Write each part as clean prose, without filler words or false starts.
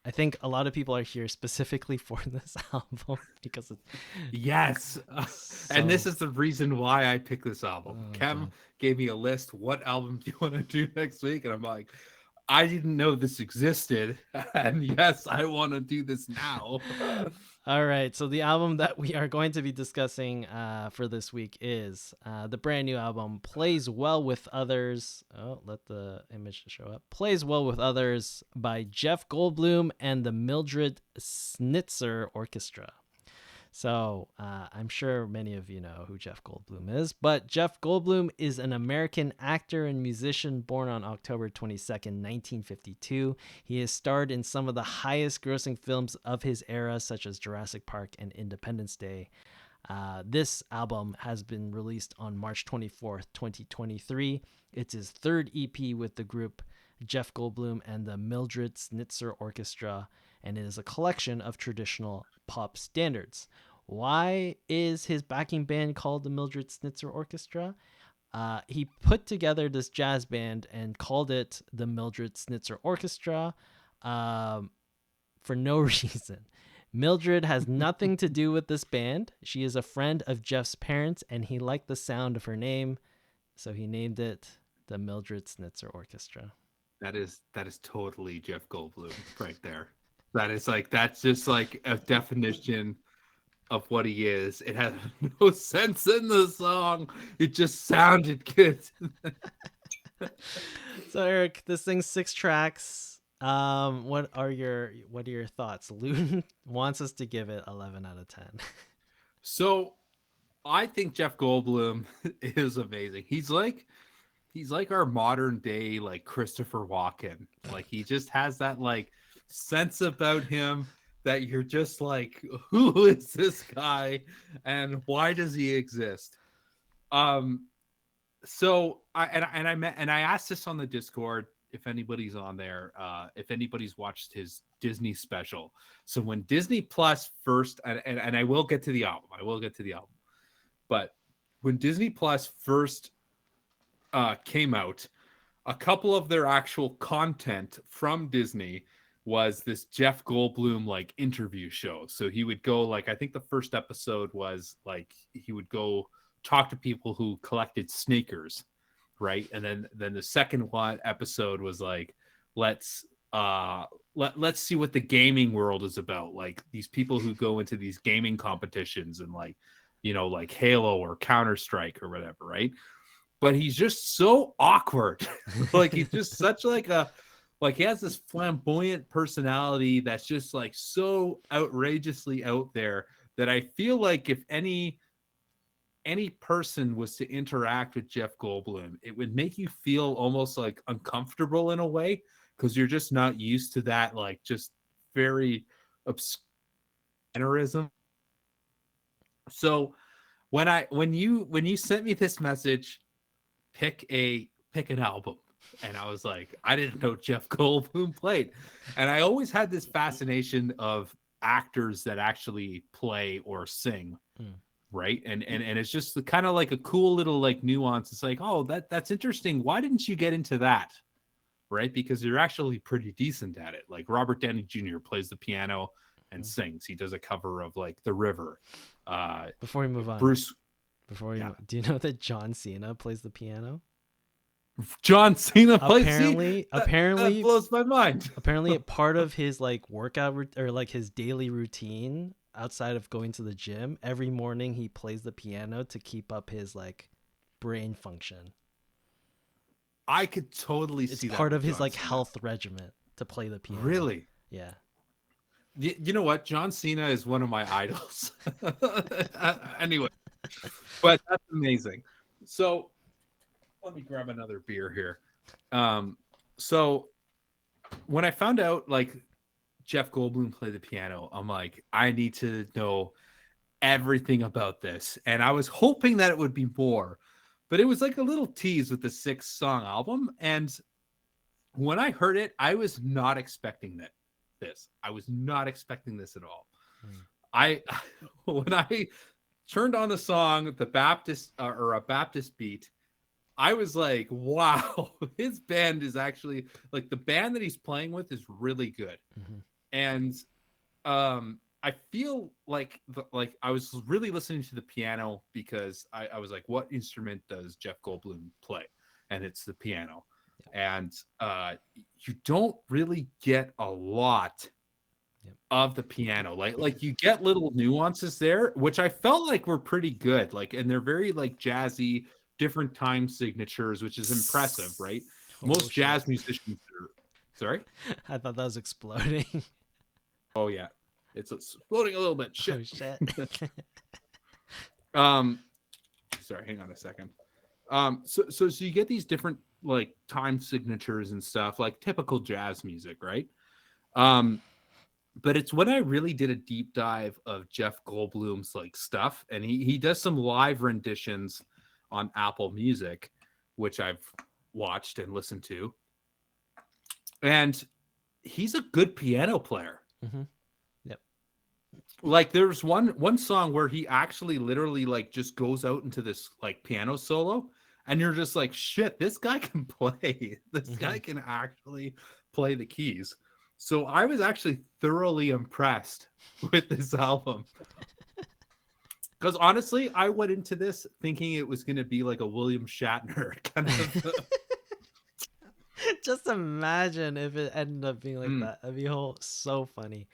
I think a lot of people are here specifically for this album because it's Yes. And this so. is the reason why I picked this album. Oh Cam god. gave me a list. What album do you want to do next week? And I'm like, I didn't know this existed. And yes, I want to do this now. All right, so the album that we are going to be discussing for this week is the brand new album "Plays Well with Others." Oh, let the image show up. "Plays Well with Others" by Jeff Goldblum and the Mildred Snitzer Orchestra. So I'm sure many of you know who Jeff Goldblum is, but Jeff Goldblum is an American actor and musician born on October 22nd, 1952. He has starred in some of the highest grossing films of his era, such as Jurassic Park and Independence Day. This album has been released on March 24th, 2023. It's his third EP with the group Jeff Goldblum and the Mildred Snitzer Orchestra, and it is a collection of traditional pop standards. Why is his backing band called the Mildred Snitzer Orchestra? He put together this jazz band and called it the Mildred Snitzer Orchestra for no reason. Mildred has nothing to do with this band. She is a friend of Jeff's parents, and he liked the sound of her name, so he named it the Mildred Snitzer Orchestra. That is totally Jeff Goldblum right there. That's just like a definition of what he is. It had no sense in the song. It just sounded good. So Eric, this thing's 6 tracks. What are your thoughts? Luton wants us to give it 11 out of 10. So I think Jeff Goldblum is amazing. He's like our modern day like Christopher Walken. Like he just has that like sense about him that you're just like, who is this guy and why does he exist? Um so I asked this on the Discord if anybody's on there, if anybody's watched his Disney special. So when Disney Plus first, and I will get to the album, but when Disney Plus first came out, a couple of their actual content from Disney was this Jeff Goldblum like interview show. So he would go like, I think the first episode was like he would go talk to people who collected sneakers, right? And then the second one episode was like, let's let's see what the gaming world is about. Like these people who go into these gaming competitions and like, like Halo or Counter-Strike or whatever, right? But he's just so awkward. Like he's just such like he has this flamboyant personality that's just like so outrageously out there that I feel like if any person was to interact with Jeff Goldblum, it would make you feel almost like uncomfortable in a way because you're just not used to that like just very obscurism. So when you sent me this message, pick an album, and I was like, I didn't know Jeff Goldblum played, and I always had this fascination of actors that actually play or sing, Mm. right? And it's just kind of like a cool little like nuance. It's like, oh, that's interesting. Why didn't you get into that? Right? Because you're actually pretty decent at it. Like Robert Downey Jr. plays the piano and Mm. sings. He does a cover of like The River. Before we move on, Bruce, yeah, do you know that John Cena plays the piano? John Cena plays. See, Apparently, that apparently, blows my mind. apparently, part of his like or like his daily routine outside of going to the gym, every morning he plays the piano to keep up his like brain function. I could totally It's see that part with of his John like Cena. health regimen to play the piano. Really? Yeah. You know what? John Cena is one of my idols. Anyway, but that's amazing. So let me grab another beer here. So when I found out like Jeff Goldblum played the piano, I'm like, I need to know everything about this. And I was hoping that it would be more, but it was like a little tease with the 6-song album. And when I heard it, I was not expecting this. I was not expecting this at all. Mm. I when I turned on the song, the Baptist or a Baptist beat, I was like, wow, his band is actually like the band that he's playing with is really good. Mm-hmm. And I feel like I was really listening to the piano because I was like, what instrument does Jeff Goldblum play? And it's the piano. And you don't really get a lot of the piano. Like you get little nuances there, which I felt like were pretty good. Like, and they're very like jazzy, different time signatures, which is impressive, right? Oh Most shit! jazz musicians are, sorry. I thought that was exploding. Oh yeah, it's exploding a little bit. Oh Shit. shit! um, sorry, hang on a second. So you get these different like time signatures and stuff, like typical jazz music, right? But it's when I really did a deep dive of Jeff Goldblum's like stuff, and he does some live renditions on Apple Music, which I've watched and listened to, and he's a good piano player. Mm-hmm. Yep. Like there's one song where he actually literally like just goes out into this like piano solo, and you're just like, shit, this guy can play. This guy can actually play the keys. So I was actually thoroughly impressed with this album. Because honestly, I went into this thinking it was going to be like a William Shatner kind of. Just imagine if it ended up being like that. That'd be so funny.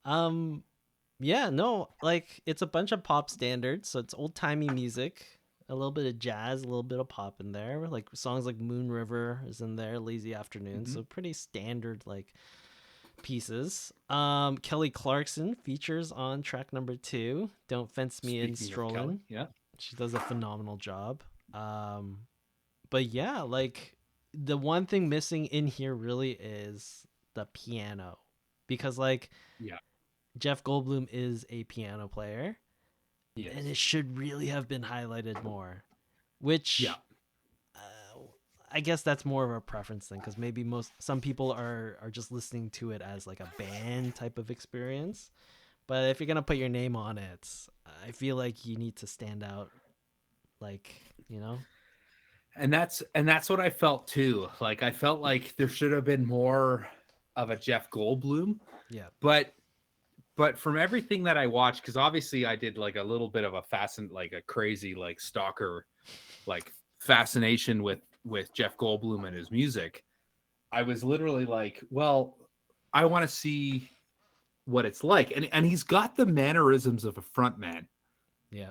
Yeah, no, like it's a bunch of pop standards, so it's old timey music, a little bit of jazz, a little bit of pop in there. Like songs like Moon River is in there, Lazy Afternoon, so pretty standard like pieces. Kelly Clarkson features on track number 2, Don't Fence Me In Strollin'. Yeah. She does a phenomenal job. But yeah, like the one thing missing in here really is the piano. Because like Jeff Goldblum is a piano player. Yes. And it should really have been highlighted more. Which I guess that's more of a preference thing, because maybe some people are just listening to it as like a band type of experience. But if you're gonna put your name on it, I feel like you need to stand out, like, you know. And that's what I felt too. Like I felt like there should have been more of a Jeff Goldblum. Yeah. But from everything that I watched, because obviously I did like a little bit of a crazy like stalker like fascination with Jeff Goldblum and his music. I was literally like, well, I want to see what it's like. And he's got the mannerisms of a front man. Yeah.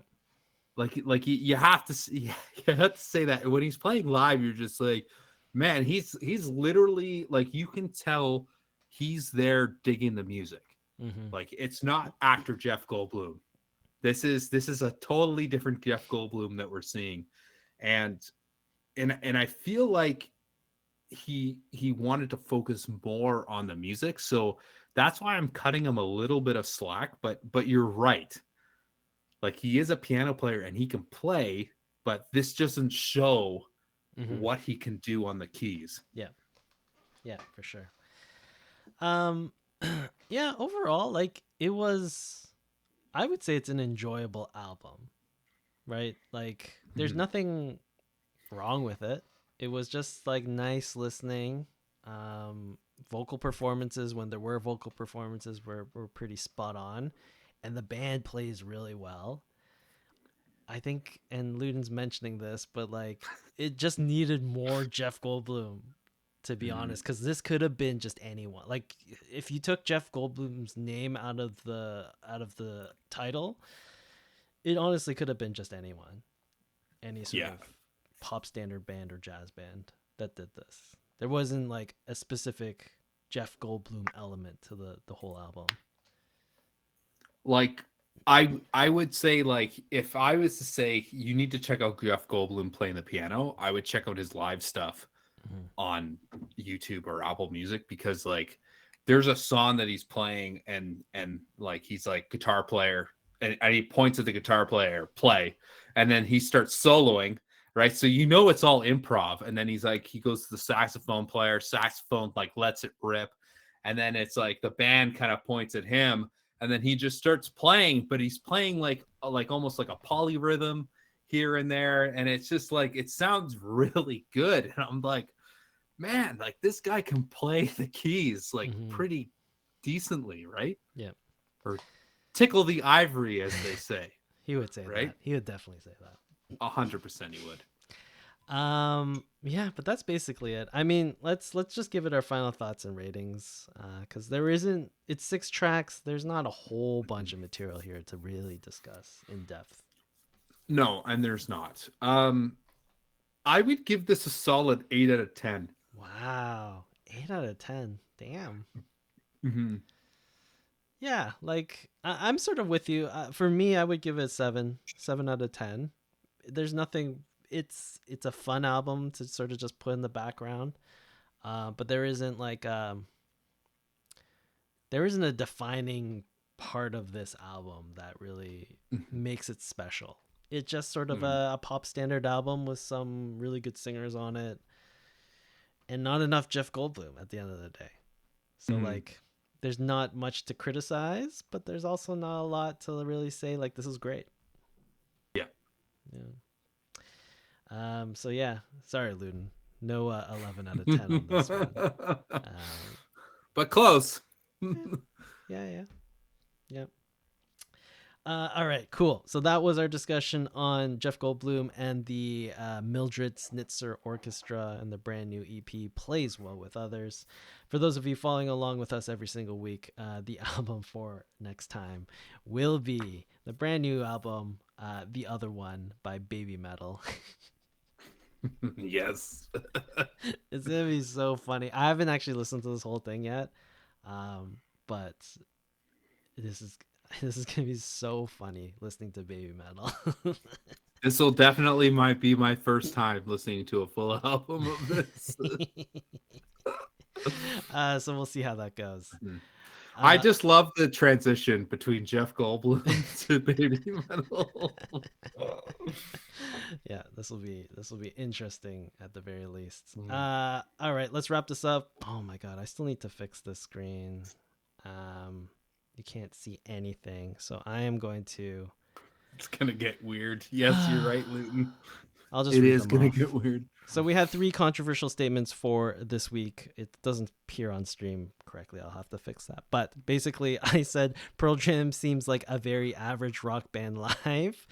Like you have to say that when he's playing live, you're just like, man, he's literally like, you can tell he's there digging the music. Like it's not actor Jeff Goldblum. This is a totally different Jeff Goldblum that we're seeing. And I feel like he wanted to focus more on the music. So that's why I'm cutting him a little bit of slack, but you're right. Like he is a piano player and he can play, but this doesn't show what he can do on the keys. Yeah. Yeah, for sure. Yeah, overall, like it was, I would say it's an enjoyable album, right? Like there's nothing wrong with it. It was just like nice listening. Vocal performances, when there were vocal performances, were pretty spot on, and the band plays really well. I think, and Luden's mentioning this, but like it just needed more Jeff Goldblum, to be honest, because this could have been just anyone. Like if you took Jeff Goldblum's name out of the title, it honestly could have been just anyone, any sort of pop standard band or jazz band that did this. There wasn't like a specific Jeff Goldblum element to the whole album. Like I would say, like, if I was to say you need to check out Jeff Goldblum playing the piano, I would check out his live stuff on YouTube or Apple Music, because like there's a song that he's playing and like he's like guitar player and he points at the guitar player, play, and then he starts soloing, right? So you know it's all improv, and then he's like, he goes to the saxophone player, saxophone like lets it rip, and then it's like the band kind of points at him, and then he just starts playing, but he's playing like almost like a polyrhythm here and there, and it's just like it sounds really good. And I'm like, man, like this guy can play the keys like pretty decently, right? Yeah. Or tickle the ivory, as they say. He would say Right? that. He would definitely say that. 100% he would. Yeah, but that's basically it. I mean, let's just give it our final thoughts and ratings, because there isn't, it's 6 tracks, there's not a whole bunch of material here to really discuss in depth. No, and there's not. I would give this a solid 8 out of 10. Wow, 8 out of 10. Damn. Mm-hmm. Yeah, like I'm sort of with you. For me, I would give it 7 out of 10. There's nothing. It's a fun album to sort of just put in the background, but there isn't like there isn't a defining part of this album that really makes it special. It's just sort of a pop standard album with some really good singers on it, and not enough Jeff Goldblum at the end of the day. So like, there's not much to criticize, but there's also not a lot to really say like this is great. Yeah. So yeah, sorry, Luden. No 11 out of 10 on this one. But close. Yeah. All right, cool. So that was our discussion on Jeff Goldblum and the Mildred Snitzer Orchestra and the brand new EP Plays Well with Others. For those of you following along with us every single week, the album for next time will be the brand new album, The Other One by Baby Metal. Yes. It's going to be so funny. I haven't actually listened to this whole thing yet, but this is gonna be so funny listening to Baby Metal. This will definitely might be my first time listening to a full album of this. So we'll see how that goes. I just love the transition between Jeff Goldblum to Baby Metal. Yeah, this will be interesting at the very least. All right, let's wrap this up. Oh my god, I still need to fix this screen. You can't see anything, so I am going to. It's gonna get weird. Yes, you're right, Luton. I'll just. It read is them gonna off. get weird. So we had 3 controversial statements for this week. It doesn't appear on stream correctly. I'll have to fix that. But basically, I said Pearl Jam seems like a very average rock band live.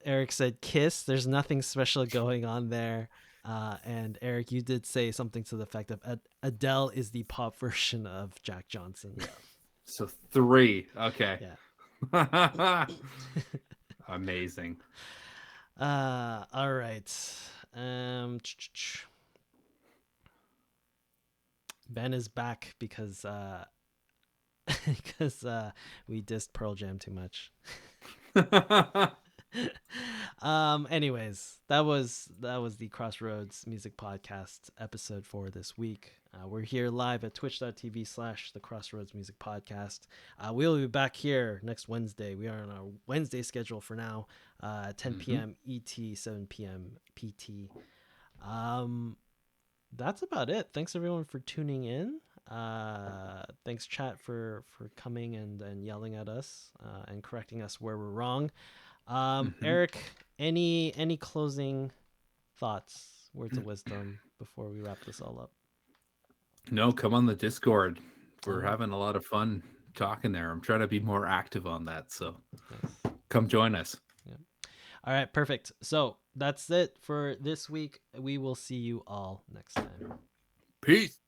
Eric said Kiss. There's nothing special going on there. And Eric, you did say something to the effect of Adele is the pop version of Jack Johnson. Yeah. So 3. Okay. Yeah. Amazing. All right. Ben is back because we dissed Pearl Jam too much. Anyways, that was the Crossroads Music Podcast episode for this week. We're here live at twitch.tv/the Crossroads Music Podcast. We'll be back here next Wednesday. We are on our Wednesday schedule for now, 10 p.m. ET, 7 p.m. PT. That's about it. Thanks everyone for tuning in. Thanks chat for coming and yelling at us and correcting us where we're wrong. Eric, any closing thoughts, words of wisdom before we wrap this all up? No, come on the Discord. We're having a lot of fun talking there. I'm trying to be more active on that, so come join us. Yeah. All right, perfect. So that's it for this week. We will see you all next time. Peace.